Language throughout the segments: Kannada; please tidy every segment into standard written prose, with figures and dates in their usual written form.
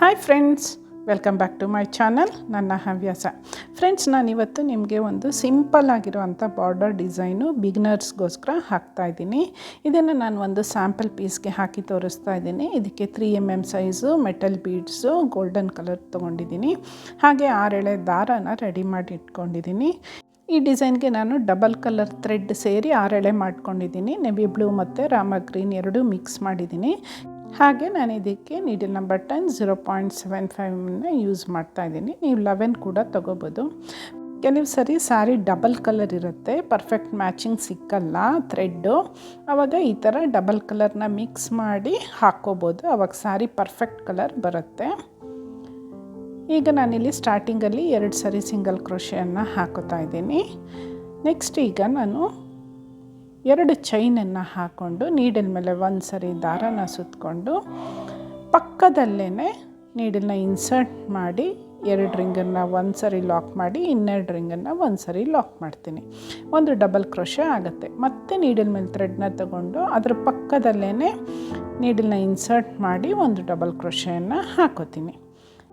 Hi friends, welcome back to my channel. ನನ್ನ ಹವ್ಯಾಸ. ಫ್ರೆಂಡ್ಸ್, ನಾನಿವತ್ತು ನಿಮಗೆ ಒಂದು ಸಿಂಪಲ್ ಆಗಿರುವಂಥ ಬಾರ್ಡರ್ ಡಿಸೈನು ಬಿಗಿನರ್ಸ್ಗೋಸ್ಕರ ಹಾಕ್ತಾಯಿದ್ದೀನಿ. ಇದನ್ನು ನಾನು ಒಂದು ಸ್ಯಾಂಪಲ್ ಪೀಸ್ಗೆ ಹಾಕಿ ತೋರಿಸ್ತಾ ಇದ್ದೀನಿ. ಇದಕ್ಕೆ 3mm size metal beads golden colour ತೊಗೊಂಡಿದ್ದೀನಿ. ಹಾಗೆ 6 ಎಳೆ ದಾರನ ರೆಡಿ ಮಾಡಿ ಇಟ್ಕೊಂಡಿದ್ದೀನಿ. ಈ ಡಿಸೈನ್ಗೆ ನಾನು ಡಬಲ್ ಕಲರ್ ಥ್ರೆಡ್ ಸೇರಿ 6 ಎಳೆ ಮಾಡ್ಕೊಂಡಿದ್ದೀನಿ. ನೆವಿ ಬ್ಲೂ ಮತ್ತು ರಾಮ ಗ್ರೀನ್ ಎರಡೂ ಮಿಕ್ಸ್ ಮಾಡಿದ್ದೀನಿ. ಹಾಗೆ ನಾನು ಇದಕ್ಕೆ ನೀಡಲ್ ನಂಬರ್ 10 0.75 ಯೂಸ್ ಮಾಡ್ತಾಯಿದ್ದೀನಿ. ನೀವು 11 ಕೂಡ ತೊಗೋಬೋದು. ಕೆಲವು ಸರಿ ಸ್ಯಾರಿ ಡಬಲ್ ಕಲರ್ ಇರುತ್ತೆ, ಪರ್ಫೆಕ್ಟ್ ಮ್ಯಾಚಿಂಗ್ ಸಿಕ್ಕಲ್ಲ ಥ್ರೆಡ್ಡು. ಆವಾಗ ಈ ಥರ ಡಬಲ್ ಕಲರ್ನ ಮಿಕ್ಸ್ ಮಾಡಿ ಹಾಕ್ಕೋಬೋದು. ಆವಾಗ ಸ್ಯಾರಿ ಪರ್ಫೆಕ್ಟ್ ಕಲರ್ ಬರುತ್ತೆ. ಈಗ ನಾನಿಲ್ಲಿ ಸ್ಟಾರ್ಟಿಂಗಲ್ಲಿ 2 ಸರಿ ಸಿಂಗಲ್ ಕ್ರೋಶೆಯನ್ನು ಹಾಕೋತಾ ಇದ್ದೀನಿ. ನೆಕ್ಸ್ಟ್ ಈಗ ನಾನು 2 ಚೈನನ್ನು ಹಾಕ್ಕೊಂಡು ನೀಡಲ್ ಮೇಲೆ 1 ಸರಿ ದಾರನ ಸುತ್ತಕೊಂಡು ಪಕ್ಕದಲ್ಲೇ ನೀಡಲ್ನ ಇನ್ಸರ್ಟ್ ಮಾಡಿ 2 ರಿಂಗನ್ನು 1 ಸರಿ ಲಾಕ್ ಮಾಡಿ ಇನ್ನೆರಡು ರಿಂಗನ್ನು 1 ಸರಿ ಲಾಕ್ ಮಾಡ್ತೀನಿ. ಒಂದು ಡಬಲ್ ಕ್ರೋಶೆ ಆಗುತ್ತೆ. ಮತ್ತೆ ನೀಡಲ್ ಮೇಲೆ ಥ್ರೆಡ್ನ ತಗೊಂಡು ಅದರ ಪಕ್ಕದಲ್ಲೇ ನೀಡಲ್ನ ಇನ್ಸರ್ಟ್ ಮಾಡಿ ಒಂದು ಡಬಲ್ ಕ್ರೋಶೆಯನ್ನು ಹಾಕೋತೀನಿ.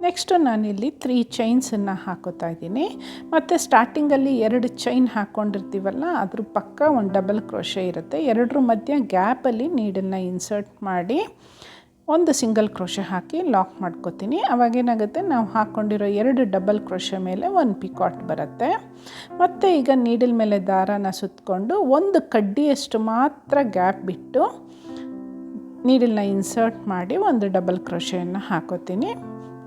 ನೆಕ್ಸ್ಟು ನಾನಿಲ್ಲಿ 3 ಚೈನ್ಸನ್ನು ಹಾಕೋತಾ ಇದ್ದೀನಿ. ಮತ್ತು ಸ್ಟಾರ್ಟಿಂಗಲ್ಲಿ 2 ಚೈನ್ ಹಾಕ್ಕೊಂಡಿರ್ತೀವಲ್ಲ, ಅದ್ರ ಪಕ್ಕ ಒಂದು ಡಬಲ್ ಕ್ರೋಶೆ ಇರುತ್ತೆ. ಎರಡರ ಮಧ್ಯೆ ಗ್ಯಾಪಲ್ಲಿ ನೀಡಲ್ನ ಇನ್ಸರ್ಟ್ ಮಾಡಿ ಒಂದು ಸಿಂಗಲ್ ಕ್ರೋಶೆ ಹಾಕಿ ಲಾಕ್ ಮಾಡ್ಕೋತೀನಿ. ಅವಾಗೇನಾಗುತ್ತೆ, ನಾವು ಹಾಕ್ಕೊಂಡಿರೋ 2 ಡಬಲ್ ಕ್ರೋಶೆ ಮೇಲೆ ಒಂದು ಪಿಕಾಟ್ ಬರುತ್ತೆ. ಮತ್ತು ಈಗ ನೀಡಲ್ ಮೇಲೆ ದಾರನ ಸುತ್ತಕೊಂಡು ಒಂದು ಕಡ್ಡಿಯಷ್ಟು ಮಾತ್ರ ಗ್ಯಾಪ್ ಬಿಟ್ಟು ನೀಡಲ್ನ ಇನ್ಸರ್ಟ್ ಮಾಡಿ ಒಂದು ಡಬಲ್ ಕ್ರೋಶೆಯನ್ನು ಹಾಕೋತೀನಿ.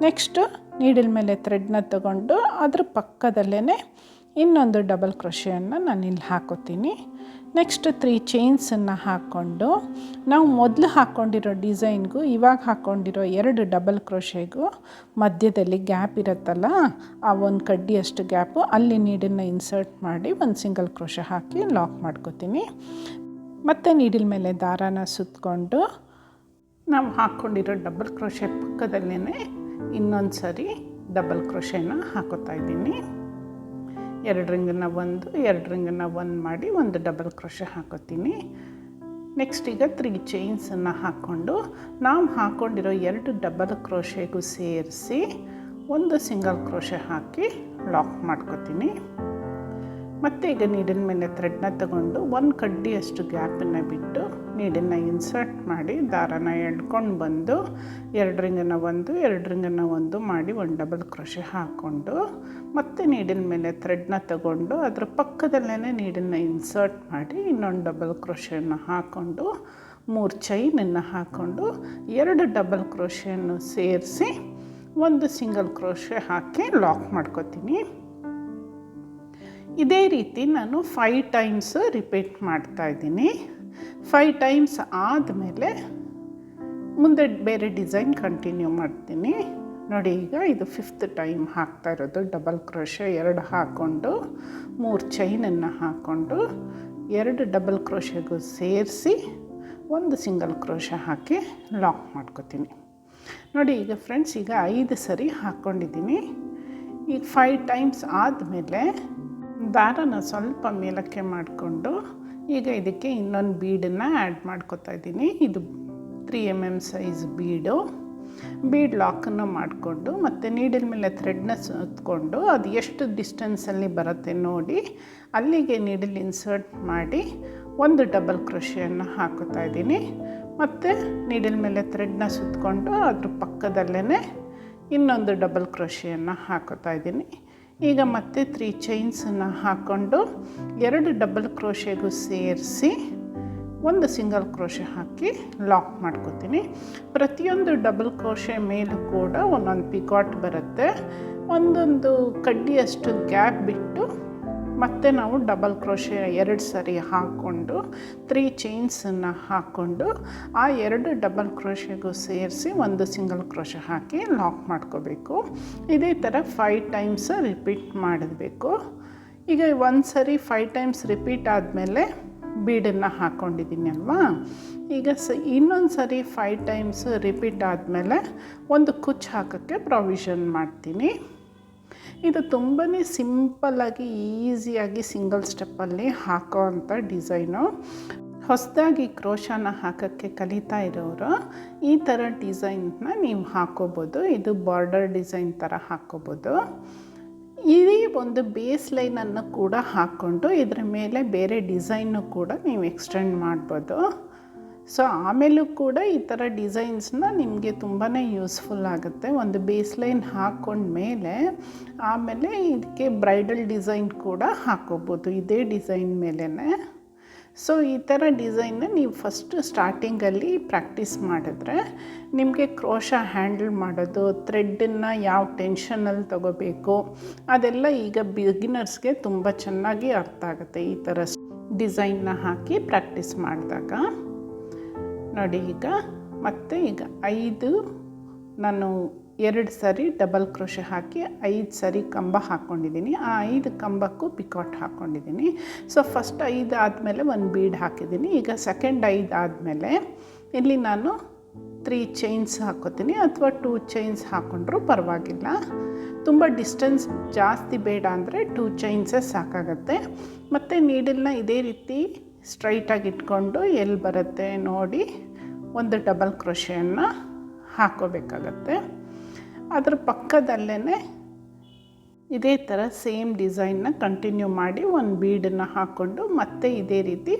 ನೆಕ್ಸ್ಟು ನೀಡಲ್ ಮೇಲೆ ಥ್ರೆಡ್ನ ತಗೊಂಡು ಅದ್ರ ಪಕ್ಕದಲ್ಲೇ ಇನ್ನೊಂದು ಡಬಲ್ ಕ್ರೋಶೆಯನ್ನು ನಾನಿಲ್ಲಿ ಹಾಕೋತೀನಿ. ನೆಕ್ಸ್ಟ್ 3 ಚೈನ್ಸನ್ನು ಹಾಕ್ಕೊಂಡು ನಾವು ಮೊದಲು ಹಾಕ್ಕೊಂಡಿರೋ ಡಿಸೈನ್ಗೂ ಇವಾಗ ಹಾಕ್ಕೊಂಡಿರೋ 2 ಡಬಲ್ ಕ್ರೋಶೆಗೂ ಮಧ್ಯದಲ್ಲಿ ಗ್ಯಾಪ್ ಇರುತ್ತಲ್ಲ, ಆ ಒಂದು ಕಡ್ಡಿಯಷ್ಟು ಗ್ಯಾಪು ಅಲ್ಲಿ ನೀಡಲ್ನ ಇನ್ಸರ್ಟ್ ಮಾಡಿ ಒಂದು ಸಿಂಗಲ್ ಕ್ರೋಶೆ ಹಾಕಿ ಲಾಕ್ ಮಾಡ್ಕೋತೀನಿ. ಮತ್ತು ನೀಡಲ್ ಮೇಲೆ ದಾರಾನ ಸುತ್ತಕೊಂಡು ನಾವು ಹಾಕ್ಕೊಂಡಿರೋ ಡಬಲ್ ಕ್ರೋಶೆ ಪಕ್ಕದಲ್ಲೇ ಇನ್ನೊಂದು ಸರಿ ಡಬಲ್ ಕ್ರೋಶೆನ ಹಾಕೋತಾ ಇದ್ದೀನಿ. 2 ರಿಂಗನ್ನು 2 ರಿಂಗನ್ನು 1 ಮಾಡಿ ಒಂದು ಡಬಲ್ ಕ್ರೋಶೆ ಹಾಕೋತೀನಿ. ನೆಕ್ಸ್ಟ್ ಈಗ 3 ಚೈನ್ಸನ್ನು ಹಾಕ್ಕೊಂಡು ನಾವು ಹಾಕ್ಕೊಂಡಿರೋ 2 ಡಬಲ್ ಕ್ರೋಶೆಗೂ ಸೇರಿಸಿ ಒಂದು ಸಿಂಗಲ್ ಕ್ರೋಶೆ ಹಾಕಿ ಲಾಕ್ ಮಾಡ್ಕೋತೀನಿ. ಮತ್ತು ಈಗ ನೀಡಲ್ ಮೇಲೆ ಥ್ರೆಡ್ನ ತಗೊಂಡು ಒಂದು ಕಡ್ಡಿಯಷ್ಟು ಗ್ಯಾಪನ್ನು ಬಿಟ್ಟು ನೀಡಲ್ನ ಇನ್ಸರ್ಟ್ ಮಾಡಿ ದಾರನ ಎಳ್ಕೊಂಡು ಬಂದು 2 ರಿಂಗನ್ನು 2 ರಿಂಗನ್ನು 1 ಮಾಡಿ ಒಂದು ಡಬಲ್ ಕ್ರೋಶೆ ಹಾಕ್ಕೊಂಡು ಮತ್ತು ನೀಡಲ್ ಮೇಲೆ ಥ್ರೆಡ್ನ ತಗೊಂಡು ಅದ್ರ ಪಕ್ಕದಲ್ಲೇ ನೀಡಲ್ನ ಇನ್ಸರ್ಟ್ ಮಾಡಿ ಇನ್ನೊಂದು ಡಬಲ್ ಕ್ರೋಶೆಯನ್ನು ಹಾಕ್ಕೊಂಡು 3 ಚೈನನ್ನು ಹಾಕ್ಕೊಂಡು 2 ಡಬಲ್ ಕ್ರೋಶೆಯನ್ನು ಸೇರಿಸಿ ಒಂದು ಸಿಂಗಲ್ ಕ್ರೋಶೆ ಹಾಕಿ ಲಾಕ್ ಮಾಡ್ಕೋತೀನಿ. ಇದೇ ರೀತಿ ನಾನು 5 ಟೈಮ್ಸ್ ರಿಪೀಟ್ ಮಾಡ್ತಾಯಿದ್ದೀನಿ. 5 ಟೈಮ್ಸ್ ಆದಮೇಲೆ ಮುಂದೆ ಬೇರೆ ಡಿಸೈನ್ ಕಂಟಿನ್ಯೂ ಮಾಡ್ತೀನಿ. ನೋಡಿ, ಈಗ ಇದು 5th ಟೈಮ್ ಹಾಕ್ತಾ ಇರೋದು. ಡಬಲ್ ಕ್ರೋಶೆ 2 ಹಾಕ್ಕೊಂಡು 3 ಚೈನನ್ನು ಹಾಕ್ಕೊಂಡು 2 ಡಬಲ್ ಕ್ರೋಶೆಗೂ ಸೇರಿಸಿ ಒಂದು ಸಿಂಗಲ್ ಕ್ರೋಶೆ ಹಾಕಿ ಲಾಕ್ ಮಾಡ್ಕೋತೀನಿ. ನೋಡಿ ಈಗ ಫ್ರೆಂಡ್ಸ್, ಈಗ 5 ಸರಿ ಹಾಕ್ಕೊಂಡಿದ್ದೀನಿ. ಈಗ 5 ಟೈಮ್ಸ್ ಆದಮೇಲೆ ದಾರನ ಸ್ವಲ್ಪ ಮೇಲಕ್ಕೆ ಮಾಡಿಕೊಂಡು ಈಗ ಇದಕ್ಕೆ ಇನ್ನೊಂದು ಬೀಡನ್ನು ಆ್ಯಡ್ ಮಾಡ್ಕೋತಾ ಇದ್ದೀನಿ. ಇದು 3mm ಸೈಜ್ ಬೀಡ್ ಲಾಕನ್ನು ಮಾಡಿಕೊಂಡು ಮತ್ತು ನೀಡಲ್ ಮೇಲೆ ಥ್ರೆಡ್ನ ಸುತ್ತಕೊಂಡು ಅದು ಎಷ್ಟು ಡಿಸ್ಟೆನ್ಸಲ್ಲಿ ಬರುತ್ತೆ ನೋಡಿ ಅಲ್ಲಿಗೆ ನೀಡಲ್ ಇನ್ಸರ್ಟ್ ಮಾಡಿ ಒಂದು ಡಬಲ್ ಕ್ರೋಶೆಯನ್ನು ಹಾಕೋತಾ ಇದ್ದೀನಿ. ಮತ್ತು ನೀಡಲ್ ಮೇಲೆ ಥ್ರೆಡ್ನ ಸುತ್ತಕೊಂಡು ಅದ್ರ ಪಕ್ಕದಲ್ಲೇ ಇನ್ನೊಂದು ಡಬಲ್ ಕ್ರೋಶೆಯನ್ನು ಹಾಕೋತಾ ಇದ್ದೀನಿ. ಈಗ ಮತ್ತೆ 3 ಚೈನ್ಸನ್ನು ಹಾಕ್ಕೊಂಡು 2 ಡಬಲ್ ಕ್ರೋಶೆಗೂ ಸೇರಿಸಿ ಒಂದು ಸಿಂಗಲ್ ಕ್ರೋಶೆ ಹಾಕಿ ಲಾಕ್ ಮಾಡ್ಕೋತೀನಿ. ಪ್ರತಿಯೊಂದು ಡಬಲ್ ಕ್ರೋಶೆ ಮೇಲೂ ಕೂಡ ಒಂದೊಂದು ಪಿಕಾಟ್ ಬರುತ್ತೆ. ಒಂದೊಂದು ಕಡ್ಡಿಯಷ್ಟು ಗ್ಯಾಪ್ ಬಿಟ್ಟು ಮತ್ತೆ ನಾವು ಡಬಲ್ ಕ್ರೋಶೆ 2 ಸರಿ ಹಾಕ್ಕೊಂಡು 3 ಚೈನ್ಸನ್ನು ಹಾಕ್ಕೊಂಡು ಆ 2 ಡಬಲ್ ಕ್ರೋಶೆಗೂ ಸೇರಿಸಿ ಒಂದು ಸಿಂಗಲ್ ಕ್ರೋಶೆ ಹಾಕಿ ಲಾಕ್ ಮಾಡ್ಕೋಬೇಕು. ಇದೇ ಥರ 5 ಟೈಮ್ಸ್ ರಿಪೀಟ್ ಮಾಡಬೇಕು. ಈಗ 1 ಸರಿ 5 ಟೈಮ್ಸ್ ರಿಪೀಟ್ ಆದಮೇಲೆ ಬೀಡನ್ನು ಹಾಕ್ಕೊಂಡಿದ್ದೀನಿ ಅಲ್ವಾ. ಈಗ ಇನ್ನೊಂದು ಸರಿ 5 ಟೈಮ್ಸ್ ರಿಪೀಟ್ ಆದಮೇಲೆ ಒಂದು ಕುಚ್ಚು ಹಾಕೋಕ್ಕೆ ಪ್ರಾವಿಷನ್ ಮಾಡ್ತೀನಿ. ಇದು ತುಂಬಾ ಸಿಂಪಲ್ಲಾಗಿ ಈಸಿಯಾಗಿ ಸಿಂಗಲ್ ಸ್ಟೆಪ್ಪಲ್ಲಿ ಹಾಕೋ ಅಂಥ ಡಿಸೈನು. ಹೊಸದಾಗಿ ಕ್ರೋಶಾನ ಹಾಕೋಕ್ಕೆ ಕಲಿತಾ ಇರೋರು ಈ ಥರ ಡಿಸೈನ್ನ ನೀವು ಹಾಕ್ಕೋಬೋದು. ಇದು ಬಾರ್ಡರ್ ಡಿಸೈನ್ ಥರ ಹಾಕ್ಕೋಬೋದು. ಈ ಒಂದು ಬೇಸ್ ಲೈನನ್ನು ಕೂಡ ಹಾಕ್ಕೊಂಡು ಇದರ ಮೇಲೆ ಬೇರೆ ಡಿಸೈನು ಕೂಡ ನೀವು ಎಕ್ಸ್ಟೆಂಡ್ ಮಾಡ್ಬೋದು. ಸೊ ಆಮೇಲೂ ಕೂಡ ಈ ಥರ ಡಿಸೈನ್ಸ್ನ ನಿಮಗೆ ತುಂಬಾ ಯೂಸ್ಫುಲ್ ಆಗುತ್ತೆ. ಒಂದು ಬೇಸ್ ಲೈನ್ ಹಾಕ್ಕೊಂಡ್ಮೇಲೆ ಆಮೇಲೆ ಇದಕ್ಕೆ ಬ್ರೈಡಲ್ ಡಿಸೈನ್ ಕೂಡ ಹಾಕ್ಕೋಬೋದು ಇದೇ ಡಿಸೈನ್ ಮೇಲೇ. ಸೊ ಈ ಥರ ಡಿಸೈನ್ನ ನೀವು ಫಸ್ಟು ಸ್ಟಾರ್ಟಿಂಗಲ್ಲಿ ಪ್ರಾಕ್ಟೀಸ್ ಮಾಡಿದ್ರೆ ನಿಮಗೆ ಕ್ರೋಶ ಹ್ಯಾಂಡಲ್ ಮಾಡೋದು, ಥ್ರೆಡ್ಡನ್ನು ಯಾವ ಟೆನ್ಷನಲ್ಲಿ ತೊಗೋಬೇಕು ಅದೆಲ್ಲ ಈಗ ಬಿಗಿನರ್ಸ್ಗೆ ತುಂಬ ಚೆನ್ನಾಗಿ ಅರ್ಥ ಆಗುತ್ತೆ ಈ ಥರ ಡಿಸೈನ್ನ ಹಾಕಿ ಪ್ರಾಕ್ಟೀಸ್ ಮಾಡಿದಾಗ. ನೋಡಿ ಈಗ 5 ನಾನು 2 ಸರಿ ಡಬಲ್ ಕ್ರೋಶೆ ಹಾಕಿ 5 ಸರಿ ಕಂಬ ಹಾಕ್ಕೊಂಡಿದ್ದೀನಿ. ಆ 5 ಕಂಬಕ್ಕೂ ಪಿಕಾಟ್ ಹಾಕ್ಕೊಂಡಿದ್ದೀನಿ. ಸೊ ಫಸ್ಟ್ 5 ಆದಮೇಲೆ ಒಂದು ಬೀಡ್ ಹಾಕಿದ್ದೀನಿ. ಈಗ ಸೆಕೆಂಡ್ 5 ಆದಮೇಲೆ ಇಲ್ಲಿ ನಾನು 3 ಚೈನ್ಸ್ ಹಾಕ್ಕೋತೀನಿ ಅಥವಾ 2 ಚೈನ್ಸ್ ಹಾಕ್ಕೊಂಡ್ರೂ ಪರವಾಗಿಲ್ಲ. ತುಂಬ ಡಿಸ್ಟೆನ್ಸ್ ಜಾಸ್ತಿ ಬೇಡ ಅಂದರೆ 2 ಚೈನ್ಸೇ ಸಾಕಾಗತ್ತೆ. ಮತ್ತು ನೀಡಲ್ನ ಇದೇ ರೀತಿ ಸ್ಟ್ರೈಟಾಗಿ ಇಟ್ಕೊಂಡು ಎಲ್ಲಿ ಬರುತ್ತೆ ನೋಡಿ ಒಂದು ಡಬಲ್ ಕ್ರೋಶೆಯನ್ನು ಹಾಕ್ಕೋಬೇಕಾಗತ್ತೆ. ಅದರ ಪಕ್ಕದಲ್ಲೇ ಇದೇ ಥರ ಸೇಮ್ ಡಿಸೈನ್ನ ಕಂಟಿನ್ಯೂ ಮಾಡಿ ಒಂದು ಬೀಡನ್ನು ಹಾಕ್ಕೊಂಡು ಮತ್ತೆ ಇದೇ ರೀತಿ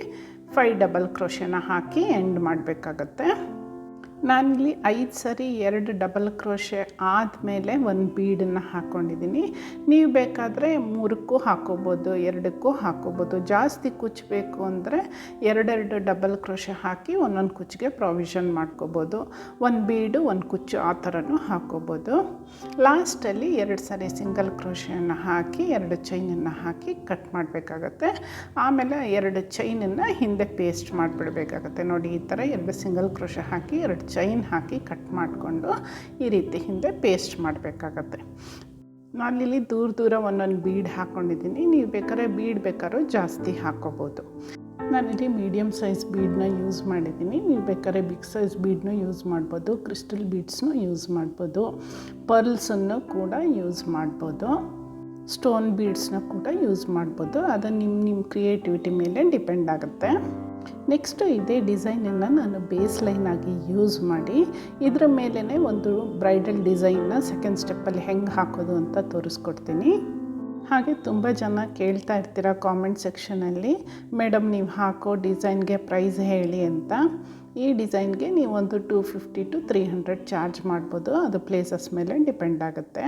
5 ಡಬಲ್ ಕ್ರೋಶೆನ ಹಾಕಿ ಎಂಡ್ ಮಾಡಬೇಕಾಗತ್ತೆ. ನಾನಿಲ್ಲಿ 5 ಸರಿ 2 ಡಬಲ್ ಕ್ರೋಶೆ ಆದಮೇಲೆ ಒಂದು ಬೀಡನ್ನು ಹಾಕ್ಕೊಂಡಿದ್ದೀನಿ. ನೀವು ಬೇಕಾದರೆ 3ಕ್ಕೂ ಹಾಕ್ಕೋಬೋದು, 2ಕ್ಕೂ ಹಾಕ್ಕೋಬೋದು. ಜಾಸ್ತಿ ಕುಚ್ಚಬೇಕು ಅಂದರೆ 2 ಡಬಲ್ ಕ್ರೋಶೆ ಹಾಕಿ ಒಂದೊಂದು ಕುಚ್ಚಿಗೆ ಪ್ರಾವಿಷನ್ ಮಾಡ್ಕೋಬೋದು. ಒಂದು ಬೀಡು ಒಂದು ಕುಚ್ಚು ಆ ಥರನೂ ಹಾಕ್ಕೋಬೋದು. ಲಾಸ್ಟಲ್ಲಿ 2 ಸರಿ ಸಿಂಗಲ್ ಕ್ರೋಶೆಯನ್ನು ಹಾಕಿ 2 ಚೈನನ್ನು ಹಾಕಿ ಕಟ್ ಮಾಡಬೇಕಾಗತ್ತೆ. ಆಮೇಲೆ 2 ಚೈನನ್ನು ಹಿಂದೆ ಪೇಸ್ಟ್ ಮಾಡಿಬಿಡ್ಬೇಕಾಗತ್ತೆ. ನೋಡಿ ಈ ಥರ 2 ಸಿಂಗಲ್ ಕ್ರೋಶೆ ಹಾಕಿ 2 ಚೈನ್ ಹಾಕಿ ಕಟ್ ಮಾಡಿಕೊಂಡು ಈ ರೀತಿ ಹಿಂದೆ ಪೇಸ್ಟ್ ಮಾಡಬೇಕಾಗತ್ತೆ. ನಾನಿಲ್ಲಿ ದೂರ ಒಂದೊಂದು ಬೀಡ್ ಹಾಕ್ಕೊಂಡಿದ್ದೀನಿ. ನೀವು ಬೇಕಾದ್ರೂ ಜಾಸ್ತಿ ಹಾಕ್ಕೋಬೋದು. ನಾನಿಲ್ಲಿ ಮೀಡಿಯಮ್ ಸೈಜ್ ಬೀಡನ್ನ ಯೂಸ್ ಮಾಡಿದ್ದೀನಿ. ನೀವು ಬೇಕಾದ್ರೆ ಬಿಗ್ ಸೈಜ್ ಬೀಡನ್ನೂ ಯೂಸ್ ಮಾಡ್ಬೋದು, ಕ್ರಿಸ್ಟಲ್ ಬೀಡ್ಸ್ನೂ ಯೂಸ್ ಮಾಡ್ಬೋದು, ಪರ್ಲ್ಸನ್ನು ಕೂಡ ಯೂಸ್ ಮಾಡ್ಬೋದು, ಸ್ಟೋನ್ ಬೀಡ್ಸ್ನ ಕೂಡ ಯೂಸ್ ಮಾಡ್ಬೋದು. ಅದು ನಿಮ್ಮ ಕ್ರಿಯೇಟಿವಿಟಿ ಮೇಲೆ ಡಿಪೆಂಡ್ ಆಗುತ್ತೆ. ನೆಕ್ಸ್ಟು ಇದೇ ಡಿಸೈನನ್ನು ನಾನು ಬೇಸ್ ಲೈನ್ ಆಗಿ ಯೂಸ್ ಮಾಡಿ ಇದರ ಮೇಲೇ ಒಂದು ಬ್ರೈಡಲ್ ಡಿಸೈನ್ನ ಸೆಕೆಂಡ್ ಸ್ಟೆಪ್ಪಲ್ಲಿ ಹೆಂಗೆ ಹಾಕೋದು ಅಂತ ತೋರಿಸ್ಕೊಡ್ತೀನಿ. ಹಾಗೆ ತುಂಬ ಜನ ಕೇಳ್ತಾ ಇರ್ತೀರ ಕಾಮೆಂಟ್ ಸೆಕ್ಷನಲ್ಲಿ, ಮೇಡಮ್ ನೀವು ಹಾಕೋ ಡಿಸೈನ್ಗೆ ಪ್ರೈಸ್ ಹೇಳಿ ಅಂತ. ಈ ಡಿಸೈನ್ಗೆ ನೀವು ಒಂದು 250 to 300 ಚಾರ್ಜ್ ಮಾಡ್ಬೋದು. ಅದು ಪ್ಲೇಸಸ್ ಮೇಲೆ ಡಿಪೆಂಡ್ ಆಗುತ್ತೆ.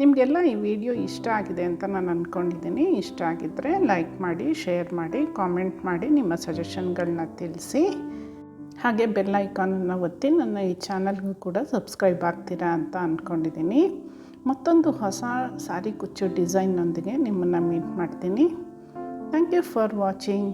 ನಿಮಗೆಲ್ಲ ಈ ವಿಡಿಯೋ ಇಷ್ಟ ಆಗಿದೆ ಅಂತ ನಾನು ಅಂದ್ಕೊಂಡಿದ್ದೀನಿ. ಇಷ್ಟ ಆಗಿದ್ದರೆ ಲೈಕ್ ಮಾಡಿ, ಶೇರ್ ಮಾಡಿ, ಕಾಮೆಂಟ್ ಮಾಡಿ, ನಿಮ್ಮ ಸಜೆಷನ್ಗಳನ್ನ ತಿಳಿಸಿ. ಹಾಗೆ ಬೆಲ್ ಐಕಾನನ್ನು ಒತ್ತಿ ನನ್ನ ಈ ಚಾನಲ್ಗೂ ಕೂಡ ಸಬ್ಸ್ಕ್ರೈಬ್ ಆಗ್ತೀರಾ ಅಂತ ಅಂದ್ಕೊಂಡಿದ್ದೀನಿ. ಮತ್ತೊಂದು ಹೊಸ ಸಾರಿ ಕುಚ್ಚು ಡಿಸೈನ್ನೊಂದಿಗೆ ನಿಮ್ಮನ್ನು ಮೀಟ್ ಮಾಡ್ತೀನಿ. Thank you for watching.